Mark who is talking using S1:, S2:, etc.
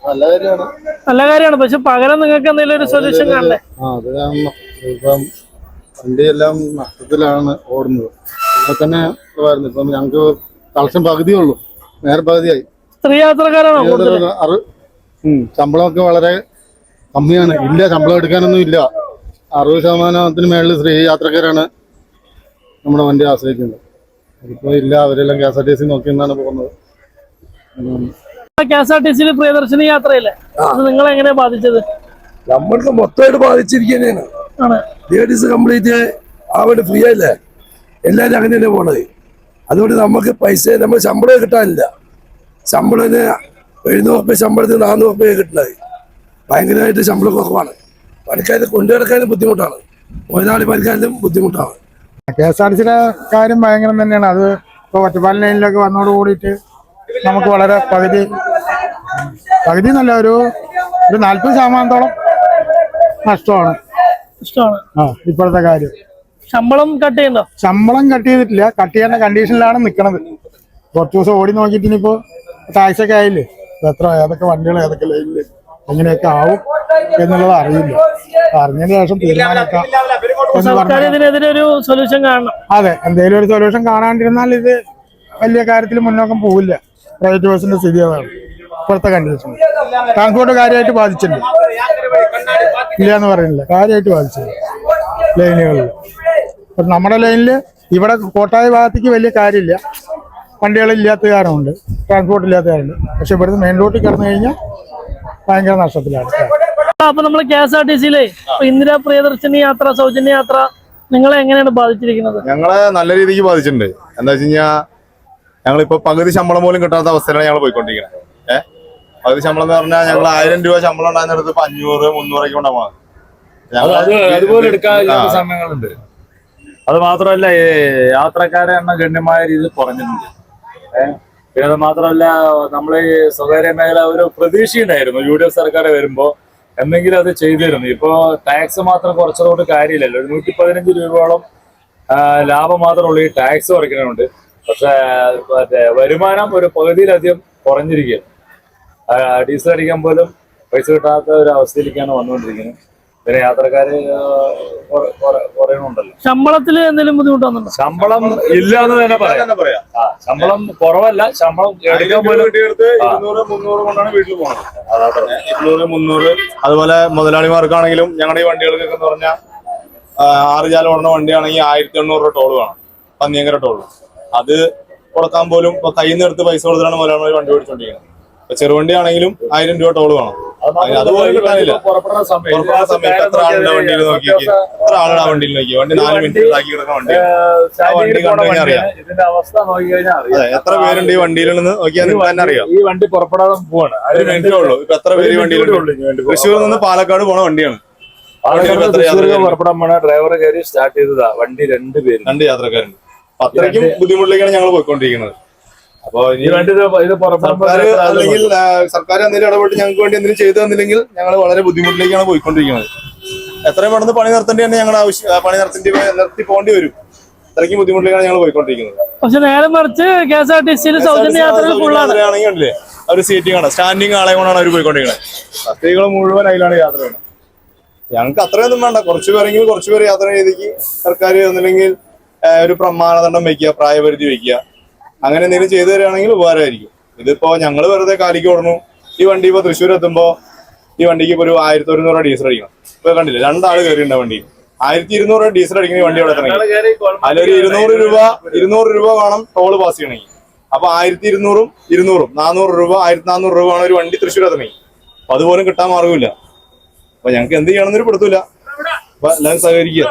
S1: നല്ല കാര്യമാണ്. പക്ഷെ പകരം നിങ്ങൾക്ക് എന്തെങ്കിലും ഒരു സൊല്യൂഷൻ കാണണ്ടേ?
S2: അത് കാണണം. ഇപ്പം വണ്ടിയെല്ലാം നഷ്ടത്തിലാണ് ഓടുന്നത്. ഇവിടെ തന്നെ ഇപ്പം ഞങ്ങൾക്ക് കളക്ഷൻ പകുതിയേ ഉള്ളൂ, നേരെ പകുതിയായി.
S1: സ്ത്രീ യാത്രക്കാരാണോ?
S2: ശമ്പളമൊക്കെ വളരെ കമ്മിയാണ്. ഇല്ല, ശമ്പളം എടുക്കാനൊന്നും ഇല്ല. 60% മേളിൽ സ്ത്രീ യാത്രക്കാരാണ് നമ്മുടെ വണ്ടി ആശ്രയിക്കുന്നത്. അതിപ്പോ ഇല്ല, അവരെല്ലാം KSRTC നോക്കി എന്നാണ് പോകുന്നത്.
S1: KSRTC പ്രിയദർശിനി യാത്രയല്ലേ, അത് നിങ്ങളെ എങ്ങനെയാ ബാധിച്ചത്?
S3: നമ്മൾക്ക് മൊത്തമായിട്ട് ബാധിച്ചിരിക്കുന്നതാണ്. ലേഡീസ് കംപ്ലീറ്റ് അവിടെ ഫ്രീ ആയില്ലേ, എല്ലാവരും അങ്ങനെ തന്നെ പോണത്. അതുകൊണ്ട് നമുക്ക് പൈസ, നമ്മൾ ശമ്പളം കിട്ടാനില്ല. ശമ്പളം 700 രൂപ ശമ്പളത്തിന് 400 രൂപ കിട്ടുന്നത്. ഭയങ്കരമായിട്ട് ശമ്പളം കുറവാണ്. പണിക്കാരെ കൊണ്ടുനടക്കാനും ബുദ്ധിമുട്ടാണ്, മുതലാളി പണിക്കാനും ബുദ്ധിമുട്ടാണ്.
S2: KSRTCയുടെ കാര്യം ഭയങ്കരം തന്നെയാണ്. അത് ഇപ്പോൾ ഒറ്റപ്പാലം ലൈനിലൊക്കെ വന്നോട് കൂടിയിട്ട് നമുക്ക് വളരെ പകുതി നല്ല ഒരു 40% നഷ്ടമാണ്. ഇപ്പോഴത്തെ കാര്യം.
S1: ശമ്പളം കട്ട് ചെയ്യണ്ടോ?
S2: ശമ്പളം കട്ട് ചെയ്തിട്ടില്ല, കട്ട് ചെയ്യുന്ന കണ്ടീഷനിലാണ് നിൽക്കുന്നത്. കുറച്ച് ദിവസം ഓടി നോക്കിയിട്ട് ഇനിയിപ്പോ ടാക്സൊക്കെ ആയില്ലേ, എത്ര ഏതൊക്കെ വണ്ടികൾ ഏതൊക്കെ ലൈനില് എങ്ങനെയൊക്കെ ആവും എന്നുള്ളത് അറിയില്ല. അറിഞ്ഞതിന് ശേഷം തീരുമാനിക്കാം. അതെ, എന്തെങ്കിലും ഒരു സൊല്യൂഷൻ കാണാണ്ടിരുന്നാൽ ഇത് വലിയ കാര്യത്തിൽ മുന്നോക്കം പോവില്ല. പ്രൈവറ്റ് ബസിന്റെ സ്ഥിതി അതാണ് ഇപ്പോഴത്തെ കണ്ടീഷൻ. ട്രാൻസ്പോർട്ട് കാര്യമായിട്ട് ബാധിച്ചിട്ടുണ്ട്, ഇല്ല എന്ന് പറയുന്നില്ല, കാര്യമായിട്ട് ബാധിച്ചിട്ടുണ്ട് ലൈനുകളിൽ. ഇപ്പം നമ്മുടെ ലൈനില് ഇവിടെ കോട്ടായ ഭാഗത്തേക്ക് വലിയ കാര്യമില്ല, വണ്ടികളില്ലാത്ത കാരണമുണ്ട്, ട്രാൻസ്പോർട്ട് ഇല്ലാത്ത കാരണമുണ്ട്. പക്ഷെ ഇവിടുന്ന് മെയിൻ റോഡിൽ കിടന്നു കഴിഞ്ഞാൽ ഭയങ്കര നഷ്ടത്തിലാണ്.
S1: അപ്പൊ നമ്മൾ KSRTCയിലെ ഇന്ദിരാ പ്രിയദർശിനി യാത്ര, സൗജന്യ യാത്ര നിങ്ങളെ എങ്ങനെയാണ് ബാധിച്ചിരിക്കുന്നത്?
S4: ഞങ്ങളെ നല്ല രീതിക്ക് ബാധിച്ചിട്ടുണ്ട്. എന്താ വെച്ച് കഴിഞ്ഞാൽ ഞങ്ങളിപ്പോ പകുതി ശമ്പളം പോലും കിട്ടാത്ത അവസ്ഥയിലാണ് ഞങ്ങൾ പോയിക്കൊണ്ടിരിക്കുന്നത്. പകുതി ശമ്പളം എന്ന് പറഞ്ഞാൽ ഞങ്ങൾ 1000 രൂപ ശമ്പളം ഉണ്ടായിരുന്നിടത്ത് ഇപ്പൊ 500, 300 ഉണ്ടാവുന്നത്.
S5: അതുപോലെ എടുക്കാനുള്ള സമയങ്ങളുണ്ട്. അത് മാത്രമല്ല, യാത്രക്കാരെ എണ്ണം ഗണ്യമായ രീതിയിൽ കുറഞ്ഞിട്ടുണ്ട്. പിന്നെ അത് മാത്രമല്ല, നമ്മളെ ഈ സ്വകാര്യ മേഖല ഒരു പ്രതീക്ഷയുണ്ടായിരുന്നു UDF സർക്കാർ വരുമ്പോ എന്തെങ്കിലും അത് ചെയ്തിരുന്നു. ഇപ്പോ ടാക്സ് മാത്രം കുറച്ചതുകൊണ്ട് കാര്യമില്ലല്ലോ. 115 രൂപയോളം ലാഭം മാത്രമുള്ള ഈ ടാക്സ് കുറയ്ക്കുന്നുണ്ട്. പക്ഷെ വരുമാനം ഒരു പകുതിയിലധികം കുറഞ്ഞിരിക്കുകയാണ്. ഡീസൽ അടിക്കാൻ പോലും പൈസ കിട്ടാത്ത ഒരു അവസ്ഥയിലേക്കാണ് വന്നുകൊണ്ടിരിക്കുന്നത്. പിന്നെ യാത്രക്കാര് കുറയണുണ്ടല്ലോ.
S1: ശമ്പളത്തിൽ എന്തെങ്കിലും ബുദ്ധിമുട്ടാകുന്നുണ്ടോ?
S5: ശമ്പളം ഇല്ല എന്ന് തന്നെ പറയാം. ശമ്പളം കുറവല്ല, ശമ്പളം എടുക്കാൻ പോലും
S4: 200, 300 കൊണ്ടാണ് വീട്ടിൽ പോകുന്നത്. 200, 300. അതുപോലെ മുതലാളിമാർക്കാണെങ്കിലും ഞങ്ങളുടെ ഈ വണ്ടികൾക്കൊക്കെ എന്ന് പറഞ്ഞാൽ 6 ചാല ഓടുന്ന വണ്ടിയാണെങ്കിൽ 1800 രൂപ ടോൾ വേണം, പന്നിയങ്കര ടോൾ. അത് കൊടുക്കാൻ പോലും ഇപ്പൊ കയ്യിൽ നിന്ന് എടുത്ത് പൈസ കൊടുത്തിട്ടാണ് മുതലാളിമാർ വണ്ടി ഓടിച്ചോണ്ടിരിക്കുന്നത്. ഇപ്പൊ ചെറുവണ്ടി ആണെങ്കിലും 1000 രൂപ ടോൾ വേണം. അതുപോലെ കിട്ടാനില്ല. പുറപ്പെടുന്ന സമയത്ത് എത്ര ആളുടെ വണ്ടിയിൽ നോക്കിയേക്ക്, എത്ര ആളുടെ വണ്ടിയിൽ നോക്കി, വണ്ടി 4 മിനിറ്റ് ആക്കി കിടക്കുന്ന വണ്ടി. ആ വണ്ടി കണ്ടു കഴിഞ്ഞാൽ അറിയാം.
S5: ഇതിന്റെ അവസ്ഥ നോക്കി കഴിഞ്ഞാൽ
S4: അതെ, എത്ര പേരുണ്ട് ഈ വണ്ടിയിൽ നിന്ന് നോക്കിയാൽ നിങ്ങൾക്ക് തന്നെ അറിയാം.
S5: ഈ വണ്ടി പുറപ്പെടാതെ പോവാണ്,
S4: 1 മിനിറ്റേ ഉള്ളൂ. ഇപ്പൊ എത്ര പേര് വണ്ടിയിലുണ്ട്? തൃശ്ശൂരിൽ നിന്ന് പാലക്കാട് പോണ വണ്ടിയാണ്.
S5: പുറപ്പെടാൻ പോണ ഡ്രൈവർ കയറി സ്റ്റാർട്ട് ചെയ്തതാ വണ്ടി. 2 പേര്,
S4: 2 യാത്രക്കാരുണ്ട്. അത്രയ്ക്കും ബുദ്ധിമുട്ടിലേക്കാണ് ഞങ്ങൾ പോയിക്കൊണ്ടിരിക്കുന്നത്. അപ്പൊ അല്ലെങ്കിൽ സർക്കാർ എന്തെങ്കിലും ഇടപെട്ട് ഞങ്ങൾക്ക് വേണ്ടി എന്തെങ്കിലും ചെയ്തു തന്നില്ലെങ്കിൽ ഞങ്ങൾ വളരെ ബുദ്ധിമുട്ടിലേക്കാണ് പോയിക്കൊണ്ടിരിക്കുന്നത്. എത്രയും പെട്ടെന്ന് പണി നിർത്തേണ്ടി തന്നെ ഞങ്ങൾ പണി നിർത്തി പോകേണ്ടി വരും. അത്രയ്ക്കും ബുദ്ധിമുട്ടിലേക്കാണ് ഞങ്ങൾ പോയിക്കൊണ്ടിരിക്കുന്നത്.
S1: പക്ഷെ നേരെ മറിച്ച് KSRTCയിൽ സൗജന്യ യാത്രയാണെങ്കിലേ
S4: അവർ സീറ്റിംഗ് ആണ്, സ്റ്റാൻഡിങ് ആളെ കൊണ്ടാണ് അവർ പോയിക്കൊണ്ടിരിക്കുന്നത്. സ്ത്രീകൾ മുഴുവൻ അതിലാണ് യാത്ര ചെയ്യുന്നത്. ഞങ്ങൾക്ക് അത്രയൊന്നും വേണ്ട, കുറച്ചുപേരെങ്കിലും കുറച്ചുപേർ യാത്ര ചെയ്തേക്ക് സർക്കാർ ഒന്നില്ലെങ്കിൽ ഒരു മാനദണ്ഡം വെക്കുക, പ്രായപരിധി വെക്കുക, അങ്ങനെ എന്തെങ്കിലും ചെയ്തു തരികയാണെങ്കിൽ ഉപകാരമായിരിക്കും. ഇതിപ്പോ ഞങ്ങൾ വെറുതെ കാലിക്ക് ഓടണു. ഈ വണ്ടി ഇപ്പൊ തൃശ്ശൂർ എത്തുമ്പോ ഈ വണ്ടിക്ക് ഇപ്പൊ ഒരു 1100 രൂപ ഡീസൽ അടിക്കണം. ഇപ്പൊ കണ്ടില്ലേ, 2 ആള് കയറിയുണ്ട് വണ്ടിയിൽ. 1200 രൂപ ഡീസൽ അടിക്കുന്ന വണ്ടി അവിടെ എത്തണമെങ്കിൽ അതിലൊരു 200 രൂപ വേണം ടോള് പാസ് ചെയ്യണമെങ്കിൽ. അപ്പൊ 1200, 200, 400 രൂപ, 1400 രൂപ ആണ് ഒരു വണ്ടി തൃശ്ശൂർ എത്തണമെങ്കിൽ. അപ്പൊ അതുപോലും കിട്ടാൻ മാർഗമില്ല. അപ്പൊ ഞങ്ങൾക്ക് എന്ത് ചെയ്യണമെന്നൊരു പെടുത്തൂല. അപ്പൊ എല്ലാവരും സഹകരിക്കുക.